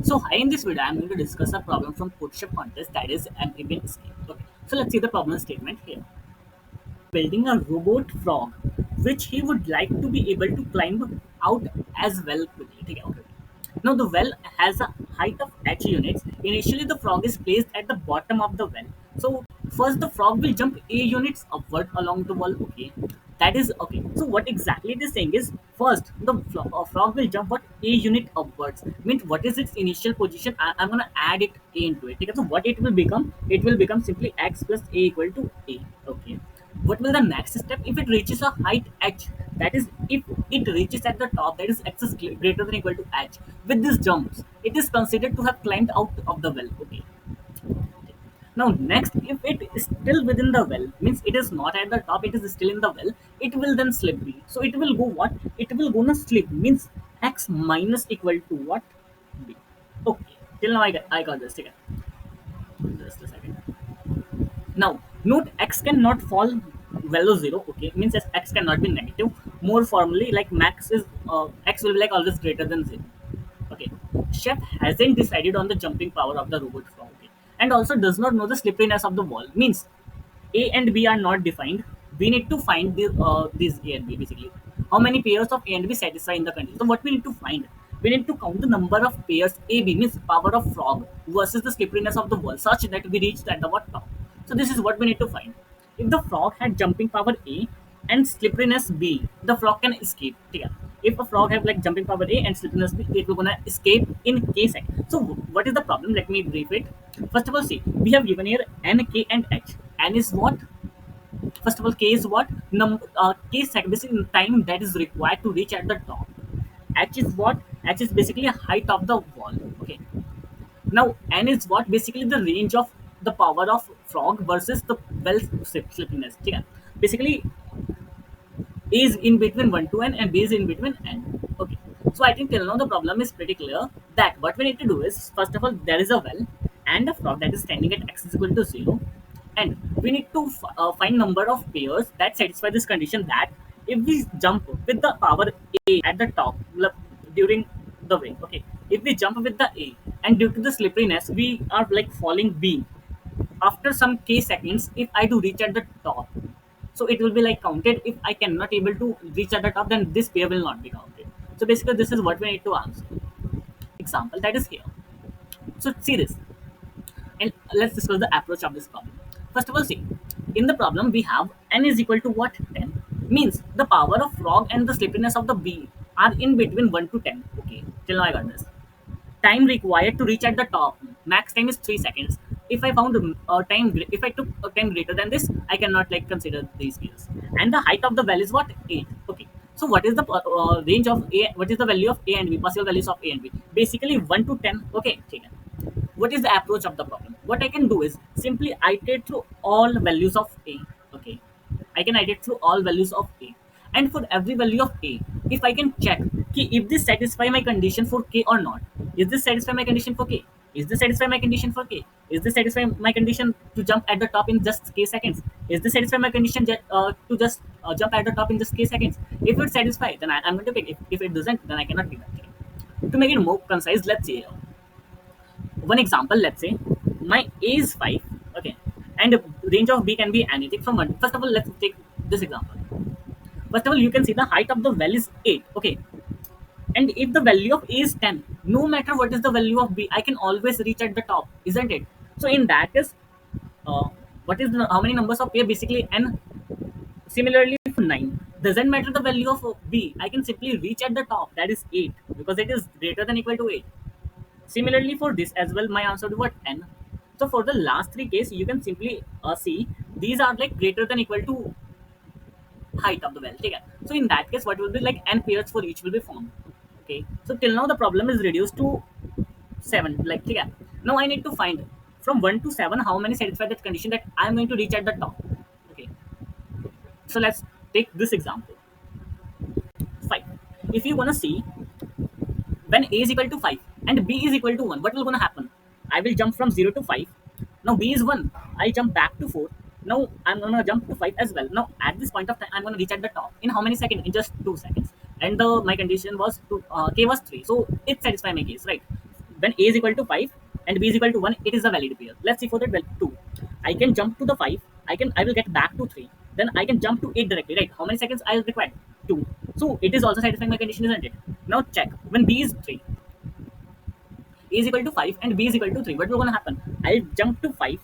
So hi, in this video, I'm going to discuss a problem from Codechef contest, that is Amphibian Escape. Okay, so let's see the problem statement here. Building a robot frog, which he would like to be able to climb out as well quickly. ठीक है, okay. Now the well has a height of h units. Initially, the frog is placed at the bottom of the well. So first, the frog will jump a units upward along the wall. Okay, that is okay. So what exactly it is saying is first the frog will jump what a unit upwards. Means what is its initial position? I'm gonna add it a into it. Okay, so what it will become? It will become simply x plus a equal to a. Okay. What will the next step if it reaches a height h? That is, if it reaches at the top, that is x is greater than equal to h. With these jumps, it is considered to have climbed out of the well. Okay. Now next, if it is still within the well, means it is not at the top, it is still in the well, it will then slip b. So it will go what? It will gonna slip means x minus equal to what? B. Okay. Till now I got this. Okay. Just a second. Now, note x cannot fall below 0, okay, means as x cannot be negative. More formally, like max is x will be like always greater than 0. Okay, chef hasn't decided on the jumping power of the robot frog, okay, and also does not know the slipperiness of the wall. Means a and b are not defined. We need to find these a and b basically. How many pairs of a and b satisfy in the condition? So what we need to find? We need to count the number of pairs a b means power of frog versus the slipperiness of the wall such that we reach at the what top. So this is what we need to find. If the frog had jumping power a and slipperiness b, the frog can escape. Yeah. If a frog have like jumping power a and slipperiness b, it will gonna escape in k second. So what is the problem? Let me brief it. First of all, see, we have given here n, k, and h. N is what? First of all, k is what? K second, basically time that is required to reach at the top. H is what? H is basically a height of the wall. Okay. Now n is what? Basically the range of the power of frog versus the well slippiness. Okay. Basically, a is in between 1 to n and b is in between n. Okay. So I think till now the problem is pretty clear that what we need to do is, first of all, there is a well and a frog that is standing at x is equal to 0, and we need to find number of pairs that satisfy this condition, that if we jump with the power a at the top during the way, okay, if we jump with the a and due to the slipperiness we are like falling b, after some k seconds, if I do reach at the top, so it will be like counted. If I cannot able to reach at the top, then this pair will not be counted. So basically this is what we need to answer. Example that is here. So see this, and let's discuss the approach of this problem. First of all, see, in the problem we have n is equal to what? 10. Means the power of frog and the slipperiness of the b are in between 1 to 10. Okay, till now I got this. Time required to reach at the top, max time is 3 seconds. If I found if I took a time greater than this, I cannot like consider these fields. And the height of the well is what? 8. Okay, so what is the range of a, what is the value of a and b, possible values of a and b? Basically 1 to 10. Okay, take it. What is the approach of the problem? What I can do is simply iterate through all values of a. Okay, I can iterate through all values of a, and for every value of a, if I can check if this satisfy my condition for k or not. Is this satisfy my condition for k? Is this satisfy my condition for k? Is this satisfy my condition to jump at the top in just k seconds? Is this satisfy my condition to just jump at the top in just k seconds? If it satisfy, then I'm going to pick. If it doesn't, then I cannot pick that. To make it more concise, let's say one example. Let's say my a is 5. Okay, and range of b can be anything from 1. First of all, let's take this example. First of all, you can see the height of the well is 8. Okay, and if the value of a is 10, no matter what is the value of b, I can always reach at the top, isn't it? So in that case, uh, what is how many numbers of a? Basically n. Similarly, for 9, doesn't matter the value of b, I can simply reach at the top, that is 8, because it is greater than equal to 8. Similarly, for this as well, my answer to what? N. So for the last three case, you can simply see these are like greater than equal to height of the well. Okay. So in that case, what will be like n pairs for each will be formed. Okay. So till now the problem is reduced to 7. Like okay. Now I need to find from 1 to 7 how many satisfy that condition that I am going to reach at the top. Okay. So let's take this example. 5. If you wanna see when a is equal to 5 and b is equal to 1, what will gonna happen? I will jump from 0 to 5. Now b is 1. I jump back to 4. Now I'm gonna jump to 5 as well. Now at this point of time, I'm gonna reach at the top in how many seconds? In just 2 seconds. And my condition was my k was 3, so it satisfies my case, right? when a is equal to 5 and b is equal to 1, it is a valid pair. Let's see for that. Well, 2. I can jump to the 5. I will get back to 3. Then I can jump to 8 directly, right? How many seconds I'll require? 2. So it is also satisfying my condition, isn't it? Now check. When b is 3, a is equal to 5 and b is equal to 3. What will going to happen? I'll jump to 5,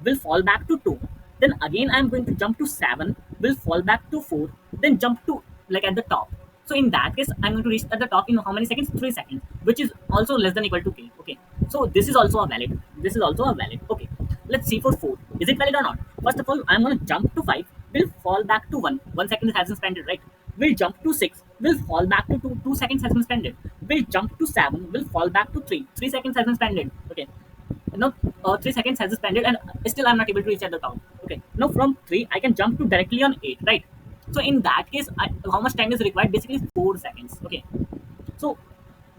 will fall back to 2. Then again I'm going to jump to 7, will fall back to 4, then jump to like at the top. So in that case, I'm going to reach at the top in how many seconds? 3 seconds, which is also less than equal to k. Okay. So this is also a valid. This is also a valid. Okay. Let's see for 4. Is it valid or not? First of all, I'm going to jump to 5, will fall back to 1. 1 second hasn't spent it, right? Will jump to 6, will fall back to 2. 2 seconds has been spent. Will jump to 7, will fall back to 3. 3 seconds has been spent. Okay. Now 3 seconds has been spent and still I'm not able to reach at the top. Okay. Now from 3, I can jump to directly on 8, right? So in that case, how much time is required? Basically 4 seconds. Okay. So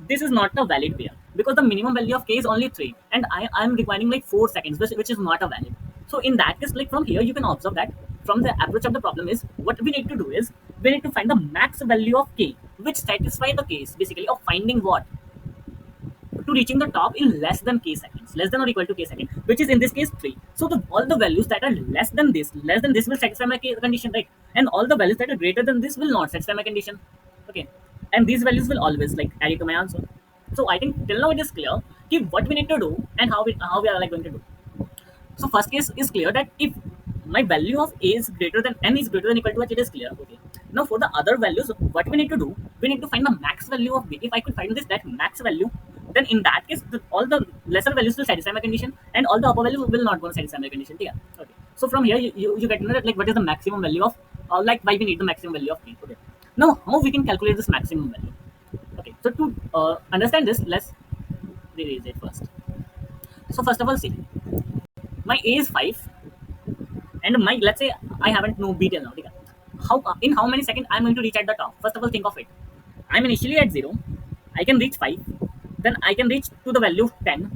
this is not a valid pair because the minimum value of k is only 3 and I'm requiring like 4 seconds, which is not a valid. So in that case, like from here you can observe that from the approach of the problem is what we need to do is we need to find the max value of k which satisfy the case basically of finding what to reaching the top in less than k seconds, less than or equal to k second, which is in this case 3. So all the values that are less than this will satisfy my k condition, right? And all the values that are greater than this will not satisfy my condition. Okay. And these values will always like add it to my answer. So I think till now it is clear what we need to do and how we are like going to do. So first case is clear that if my value of a is greater than n is greater than equal to h, it is clear. Okay. Now for the other values, what we need to do, we need to find the max value of b. If I could find that max value, then in that case, all the lesser values will satisfy my condition, and all the upper values will not going to satisfy my condition. Yeah. Okay. So from here, you get to know that like what is the maximum value of, like why we need the maximum value of b. Okay. Now how we can calculate this maximum value? Okay. So to understand this, let's erase it first. So first of all, see, my a is 5 and my, let's say I haven't no b till now. Okay? How many seconds I'm going to reach at the top? First of all, think of it. I'm initially at 0. I can reach 5. Then I can reach to the value of 10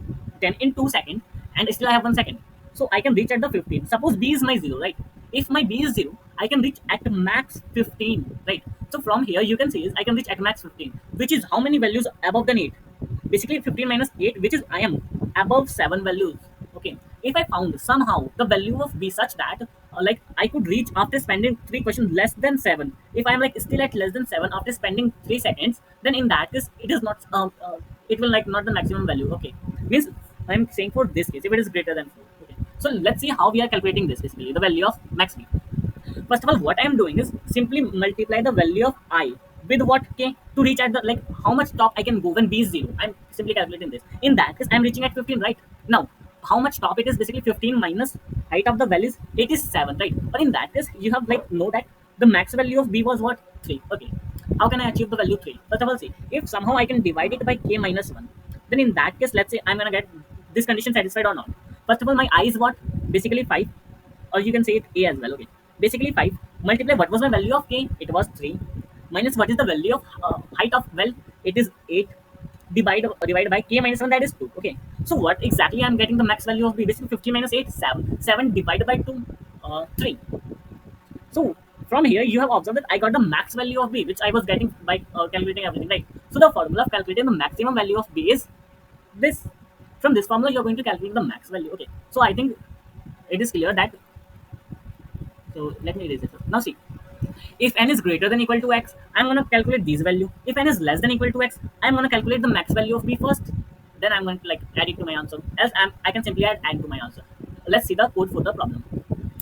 in 2 seconds, and still I have 1 second. So I can reach at the 15. Suppose b is my 0, right? If my b is 0, I can reach at max 15, right? So from here you can see is I can reach at max 15, which is how many values above than 8? Basically 15 minus 8, which is I am above 7 values. Okay. If I found somehow the value of b such that like I could reach after spending 3 questions less than 7, if I'm like still at less than 7 after spending 3 seconds, then in that case it is not it will like not the maximum value. Okay, means I'm saying for this case if it is greater than 4. Okay, so let's see how we are calculating this, basically the value of max b. First of all, what I am doing is simply multiply the value of I with what k to reach at the like how much top I can go when b is 0. I'm simply calculating this. In that case, I'm reaching at 15, right? Now, how much top it is? Basically 15 minus height of the values, it is 7, right? But in that case, you have like know that the max value of b was what? 3. Okay. How can I achieve the value 3? First of all, see, if somehow I can divide it by k minus 1, then in that case, let's say I'm gonna get this condition satisfied or not. First of all, my I is what? Basically 5, or you can say it a as well. Okay. Basically 5 multiply what was my value of k? It was 3 minus what is the value of height of well? It is 8 divided by k minus 1, that is 2. Okay. So what exactly I'm getting the max value of b? Basically 15 minus 8, 7. 7 divided by 2, 3. So from here you have observed that I got the max value of b, which I was getting by calculating everything, right? So the formula of calculating the maximum value of b is this. From this formula, you're going to calculate the max value. Okay. So I think it is clear that. So let me erase it. Now see, if n is greater than equal to x, I'm going to calculate this value. If n is less than equal to x, I'm going to calculate the max value of b first. Then I'm going to like add it to my answer. Else I can simply add n to my answer. Let's see the code for the problem.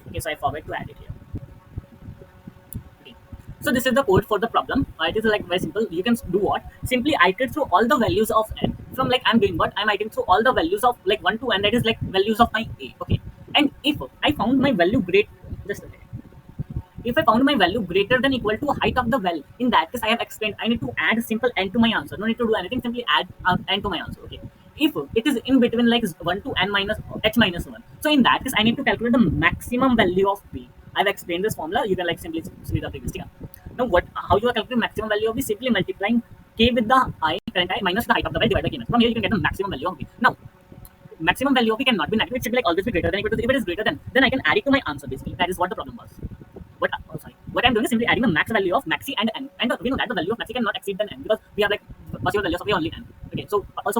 Okay, so I forgot to add it here. Okay. So this is the code for the problem. It is like very simple. You can do what? Simply iterate through all the values of n. From like I'm doing what? I'm iterating through all the values of like 1 to n, that is like values of my a. Okay. And if I found my value great, just a second. If I found my value greater than equal to height of the well, in that case I have explained I need to add simple n to my answer. No need to do anything, simply add n to my answer. Okay. If it is in between like 1 to n minus h minus 1, so in that case I need to calculate the maximum value of b. I've explained this formula. You can like simply see the previous thing. Now how you are calculating maximum value of b? Simply multiplying k with the current I minus the height of the well divided by k. From here you can get the maximum value of b. Now maximum value of b cannot be negative. It should be like always be greater than equal to. If it is greater than, then I can add it to my answer. Basically, that is what the problem was. What I'm doing is simply adding the max value of maxi and n, and we know that the value of maxi cannot exceed than n because we have like possible values of a only n. Okay, so also for